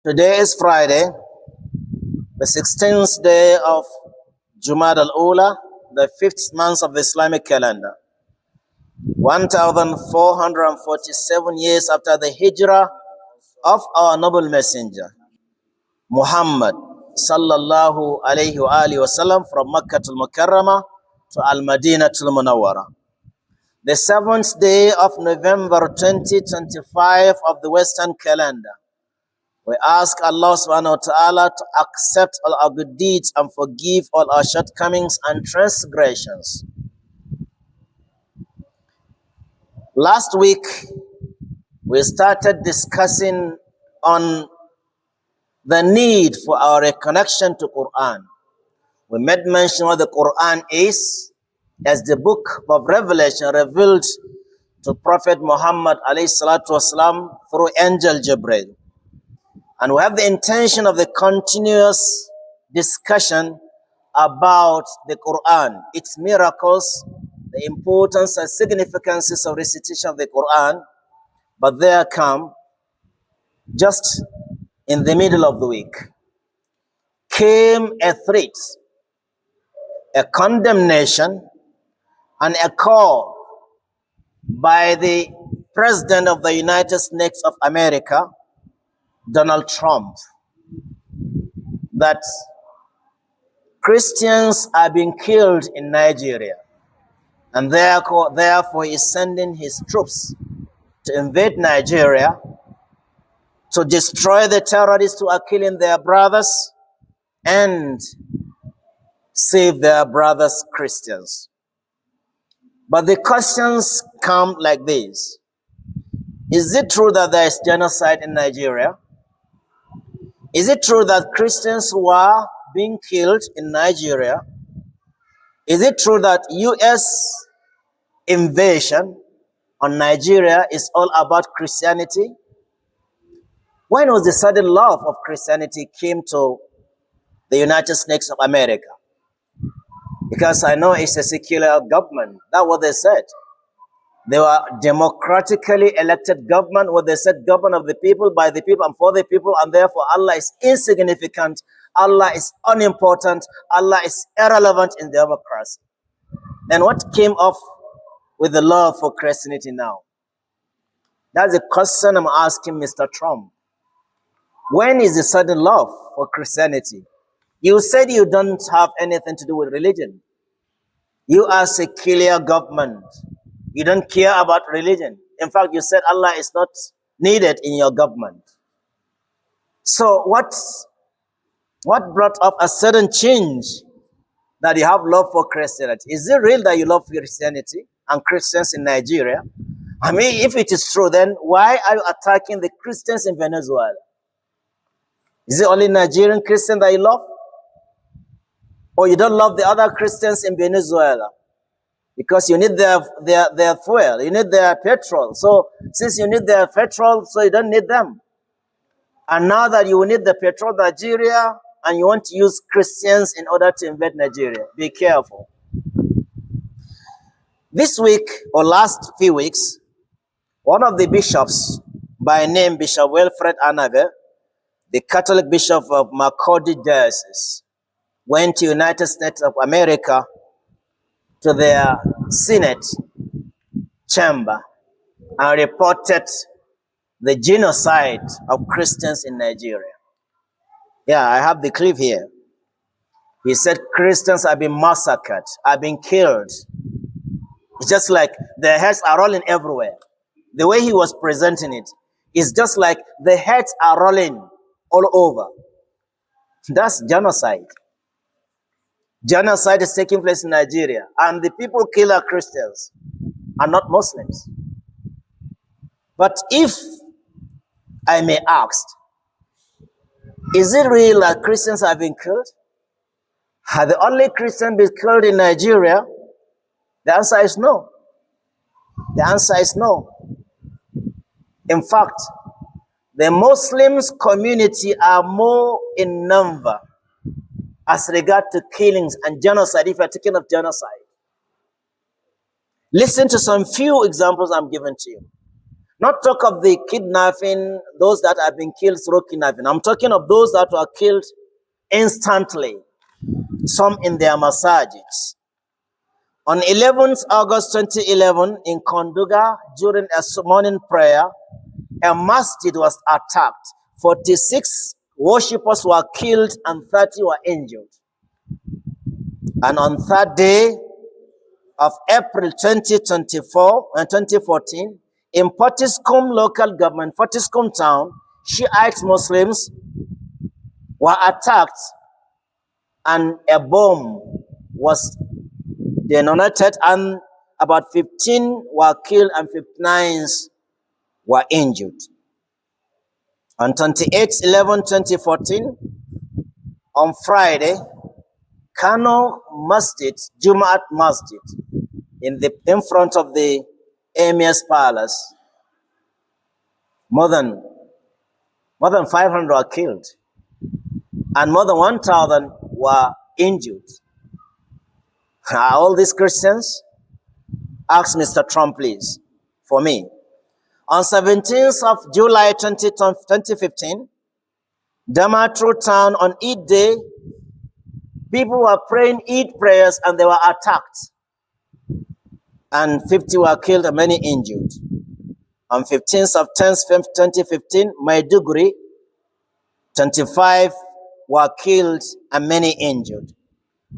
Today is Friday, the 16th day of Jumaada al-Ula, the 5th month of the Islamic calendar. 1447 years after the hijrah of our noble messenger, Muhammad sallallahu alayhi wa wasallam from Makkah al-Mukarramah to al-Madinah al-Munawwara. The 7th day of November 2025 of the Western calendar. We ask Allah subhanahu wa ta'ala to accept all our good deeds and forgive all our shortcomings and transgressions. Last week, we started discussing on the need for our reconnection to Quran. We made mention what the Quran is as the book of revelation revealed to Prophet Muhammad alayhi salatu wasalam through angel Jibreel. And we have the intention of the continuous discussion about the Quran, its miracles, the importance and significances of recitation of the Quran. But there come, just in the middle of the week, came a threat, a condemnation, and a call by the President of the United States of America, Donald Trump, that Christians are being killed in Nigeria, and therefore he is sending his troops to invade Nigeria to destroy the terrorists who are killing their brothers and save their brothers Christians. But the questions come like this. Is it true that there is genocide in Nigeria? Is it true that Christians were being killed in Nigeria? Is it true that U.S. invasion on Nigeria is all about Christianity? When was the sudden love of Christianity came to the United States of America? Because I know it's a secular government. That's what they said. They were democratically elected government, where they said government of the people, by the people, and for the people, and therefore Allah is insignificant, Allah is unimportant, Allah is irrelevant in democracy. Then what came off with the love for Christianity now? That's the question I'm asking Mr. Trump. When is the sudden love for Christianity? You said you don't have anything to do with religion. You are secular government. You don't care about religion. In fact, you said Allah is not needed in your government. So what brought up a sudden change that you have love for Christianity? Is it real that you love Christianity and Christians in Nigeria? I mean, if it is true, then why are you attacking the Christians in Venezuela? Is it only Nigerian Christians that you love? Or you don't love the other Christians in Venezuela? Because you need their fuel, you need their petrol. So since you need their petrol, so you don't need them. And now that you need the petrol Nigeria, and you want to use Christians in order to invade Nigeria, be careful. This week, or last few weeks, one of the bishops, by name Bishop Wilfred Anave, the Catholic Bishop of Makurdi Diocese, went to United States of America to their Senate chamber and reported the genocide of Christians in Nigeria. Yeah, I have the clip here. He said Christians have been massacred, have been killed. It's just like their heads are rolling everywhere. The way he was presenting it is just like the heads are rolling all over. That's genocide. Genocide is taking place in Nigeria, and the people killed are Christians and not Muslims. But if I may ask, is it real that Christians have been killed? Have the only Christians been killed in Nigeria? The answer is no. The answer is no. In fact, the Muslims community are more in number as regard to killings and genocide, if you're talking of genocide. Listen to some few examples I'm giving to you. Not talk of the kidnapping, those that have been killed through kidnapping. I'm talking of those that were killed instantly, some in their masajids. On 11th August 2011, in Konduga, during a morning prayer, a masjid was attacked. 46 worshippers were killed and 30 were injured. And on 3rd day of April 2014, in Potiskum local government, Potiskum town, Shiite Muslims were attacked and a bomb was detonated and about 15 were killed and 59 were injured. On 28/11/2014, on Friday, Kano Masjid, Jumu'ah Masjid, in front of the Emir's palace, more than 500 were killed and more than 1,000 were injured. Are all these Christians? Ask Mr. Trump, please, for me. On 17th of July 2015, Damatru town on Eid day, people were praying Eid prayers and they were attacked. And 50 were killed and many injured. On 15th of 10th, 2015, Maiduguri, 25 were killed and many injured.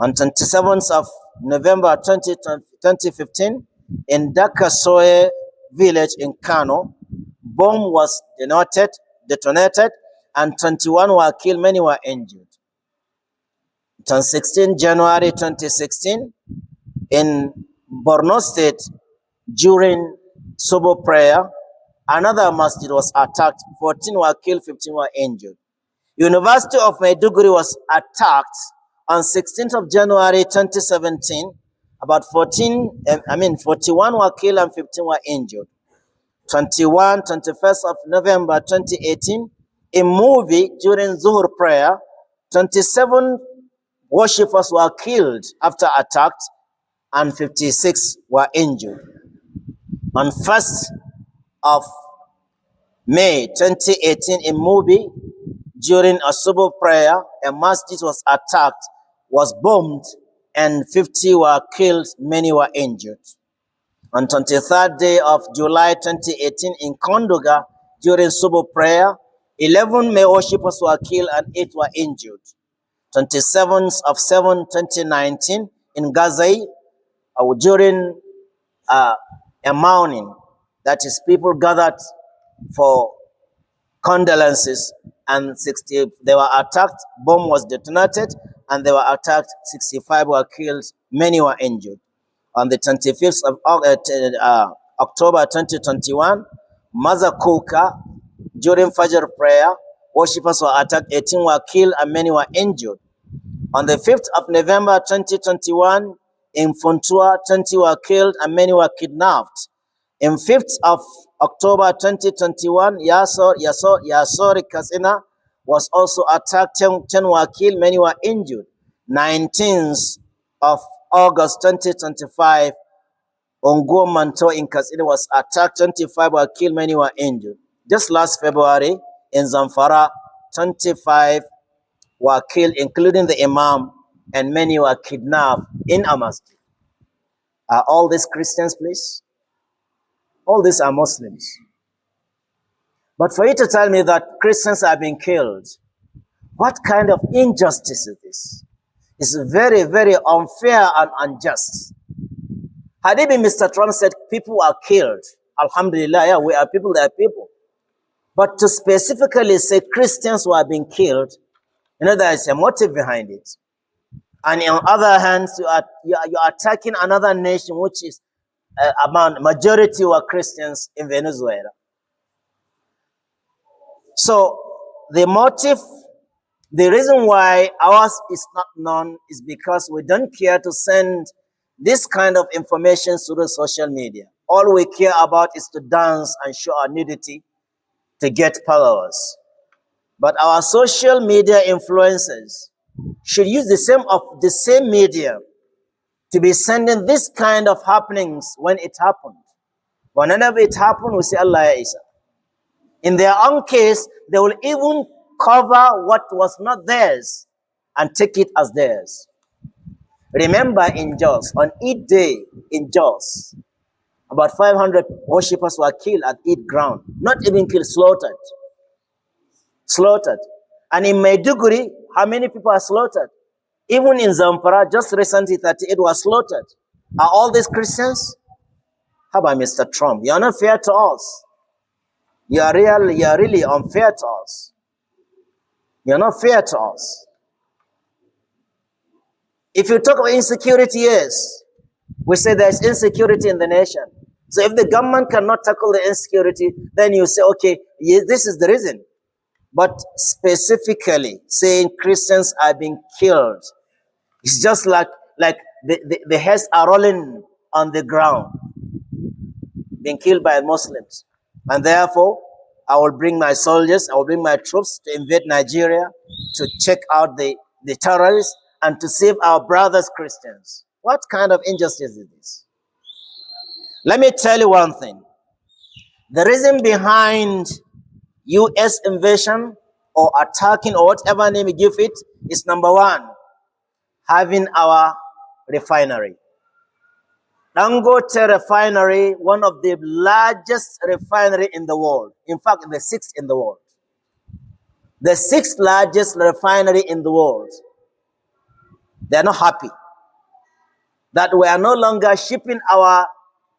On 27th of November 2015, in Dakasoye village in Kano, bomb was detonated, and 21 were killed, many were injured. On 16 January 2016, in Borno State, during Subo prayer, another masjid was attacked. 14 were killed, 15 were injured. University of Maiduguri was attacked on 16th of January 2017. About 41 were killed and 15 were injured. 21st of November 2018, in Movie during Zuhur prayer, 27 worshippers were killed after attacks and 56 were injured. On 1st of May 2018, in Movie during a Subo prayer, a masjid was attacked, was bombed, and 50 were killed, many were injured. On 23rd day of July 2018 in Kondoga, during Subo prayer, 11 May worshippers were killed and 8 were injured. 27th of 7, 2019 in Gazai, during a mourning, that is, people gathered for condolences, and 60 they were attacked, bomb was detonated, and they were attacked, 65 were killed, many were injured. On the 25th of October 2021, Mazakuka, during Fajr prayer, worshippers were attacked, 18 were killed and many were injured. On the 5th of November 2021, in Funtua, 20 were killed and many were kidnapped. In 5th of October 2021, Yasori Kasina was also attacked, 10 were killed, many were injured. 19th of August 2025, Ongo Manto in Kasina was attacked, 25 were killed, many were injured. Just last February, in Zamfara, 25 were killed, including the Imam, and many were kidnapped in a masjid. Are all these Christians, please? All these are Muslims. But for you to tell me that Christians are being killed, what kind of injustice is this? It's very, very unfair and unjust. Had it been Mr. Trump said people are killed, alhamdulillah, yeah, we are people, they are people. But to specifically say Christians who are being killed, there is a motive behind it. And on the other hand, you're attacking another nation which is among majority were Christians in Venezuela. So the motive, the reason why ours is not known is because we don't care to send this kind of information through social media. All we care about is to dance and show our nudity to get followers. But our social media influencers should use the same media to be sending this kind of happenings when it happened. Whenever it happens, we say Allah ya Isa. In their own case, they will even cover what was not theirs and take it as theirs. Remember in Jos, on Eid day in Jos, about 500 worshippers were killed at Eid ground. Not even killed, slaughtered. Slaughtered. And in Maiduguri, how many people are slaughtered? Even in Zamfara, just recently 38 were slaughtered. Are all these Christians? How about Mr. Trump? You are not fair to us. You are really unfair to us. You are not fair to us. If you talk about insecurity, yes, we say there's insecurity in the nation. So if the government cannot tackle the insecurity, then you say, okay, yes, this is the reason. But specifically saying Christians are being killed, it's just like the heads are rolling on the ground, being killed by Muslims. And therefore, I will bring my soldiers, I will bring my troops to invade Nigeria, to check out the terrorists, and to save our brothers Christians. What kind of injustice is this? Let me tell you one thing. The reason behind US invasion or attacking or whatever name you give it is number one, having our refinery. Dangote refinery, one of the largest refinery in the world. In fact, the sixth in the world. The sixth largest refinery in the world. They are not happy that we are no longer shipping our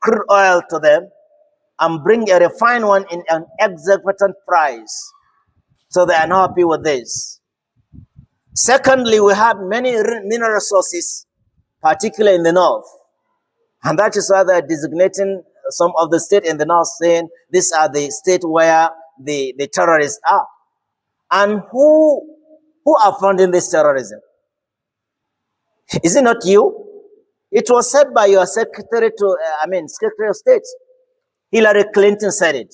crude oil to them and bring a refined one in an exorbitant price. So they are not happy with this. Secondly, we have many mineral resources, particularly in the north. And that is why they are designating some of the states in the north, saying these are the states where the terrorists are. And who are funding this terrorism? Is it not you? It was said by your Secretary of State. Hillary Clinton said it.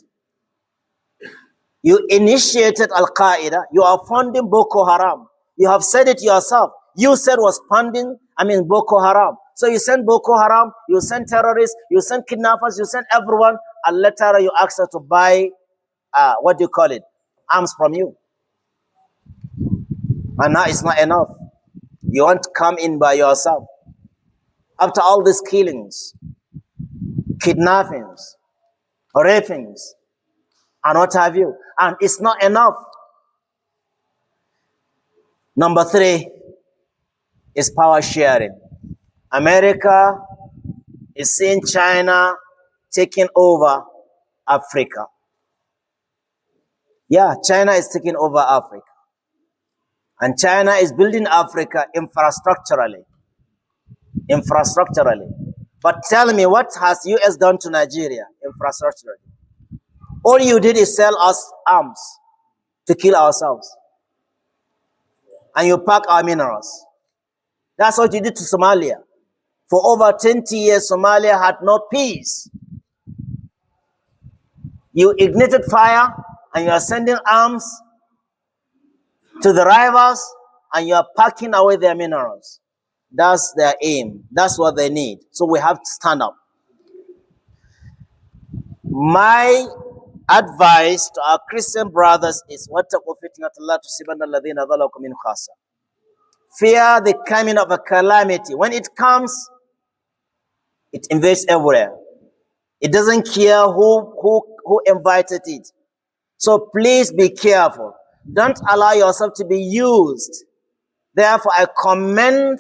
You initiated Al-Qaeda. You are funding Boko Haram. You have said it yourself. You said was funding, Boko Haram. So you send Boko Haram, you send terrorists, you send kidnappers, you send everyone, and later you ask her to buy, arms from you. And now it's not enough. You want to come in by yourself. After all these killings, kidnappings, rapings, and what have you. And it's not enough. Number three is power sharing. America is seeing China taking over Africa. Yeah, China is taking over Africa. And China is building Africa infrastructurally. But tell me, what has US done to Nigeria infrastructurally? All you did is sell us arms to kill ourselves. And you pack our minerals. That's what you did to Somalia. For over 20 years, Somalia had no peace. You ignited fire and you are sending arms to the rivals and you are packing away their minerals. That's their aim. That's what they need. So we have to stand up. My advice to our Christian brothers is fear the coming of a calamity. When it comes, it invades everywhere. It doesn't care who invited it. So please be careful. Don't allow yourself to be used. Therefore, I commend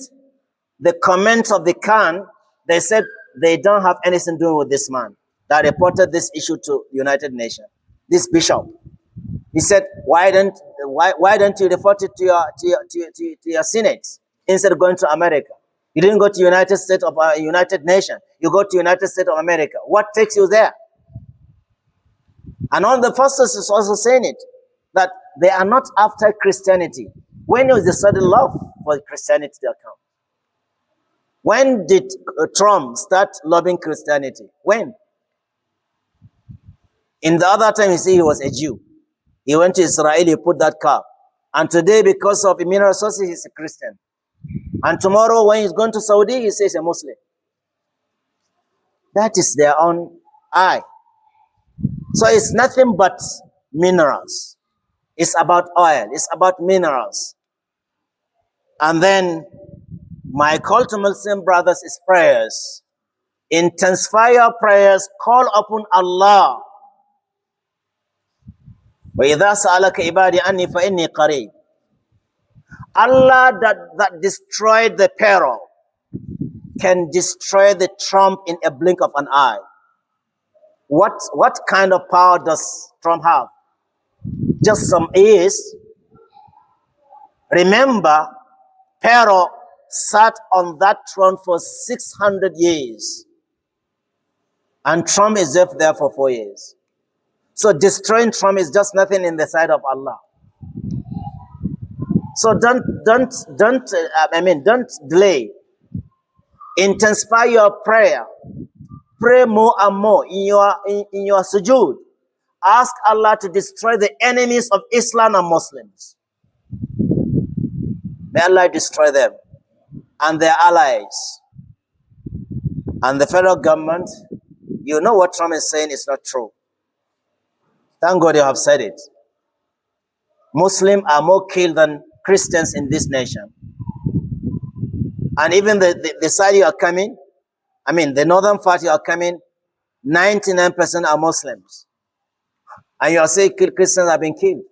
the comments of the Khan. They said they don't have anything to do with this man that reported this issue to the United Nations. This bishop, he said, why don't you report it to your Senate instead of going to America? You didn't go to United States of United Nations. You go to United States of America. What takes you there? And all the pastors is also saying it, that they are not after Christianity. When was the sudden love for Christianity to come? When did Trump start loving Christianity? When? In the other time, you see, he was a Jew. He went to Israel, he put that car. And today, because of mineral resources, he's a Christian. And tomorrow, when he's going to Saudi, he says a Muslim. That is their own eye. So it's nothing but minerals. It's about oil. It's about minerals. And then my call to Muslim brothers is prayers. Intensify your prayers. Call upon Allah. وَإِذَا سَأَلَكَ عِبَادِي أَنِّي فَإِنِّي قَرِيبٌ. Allah that destroyed the Pharaoh can destroy the Trump in a blink of an eye. What kind of power does Trump have? Just some ears. Remember, Pharaoh sat on that throne for 600 years. And Trump is just there for 4 years. So destroying Trump is just nothing in the sight of Allah. So don't delay. Intensify your prayer. Pray more and more in your sujood. Ask Allah to destroy the enemies of Islam and Muslims. May Allah destroy them and their allies. And the federal government, you know what Trump is saying is not true. Thank God you have said it. Muslims are more killed than Christians in this nation. And even the side you are coming, the northern part you are coming, 99% are Muslims. And you are saying Christians have been killed.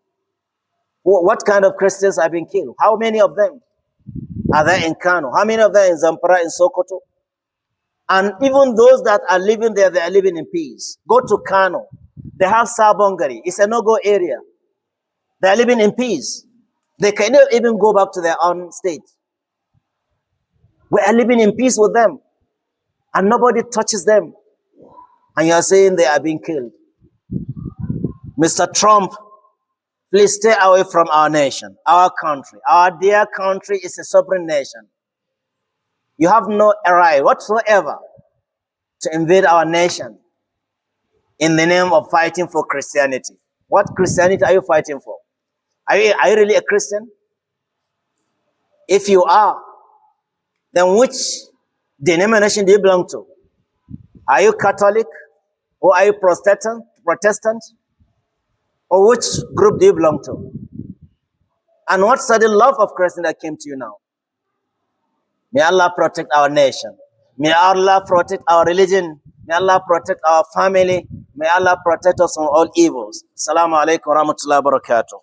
What kind of Christians have been killed? How many of them are there in Kano? How many of them in Zamfara, in Sokoto? And even those that are living there, they are living in peace. Go to Kano. They have Sabongari. It's a no-go area. They are living in peace. They cannot even go back to their own state. We are living in peace with them. And nobody touches them. And you are saying they are being killed. Mr. Trump, please stay away from our nation, our country. Our dear country is a sovereign nation. You have no right whatsoever to invade our nation in the name of fighting for Christianity. What Christianity are you fighting for? Are you really a Christian? If you are, then which denomination do you belong to? Are you Catholic? Or are you Protestant? Or which group do you belong to? And what sudden love of Christ that came to you now? May Allah protect our nation. May Allah protect our religion. May Allah protect our family. May Allah protect us from all evils. Assalamu alaikum wa rahmatullahi wa barakatuh.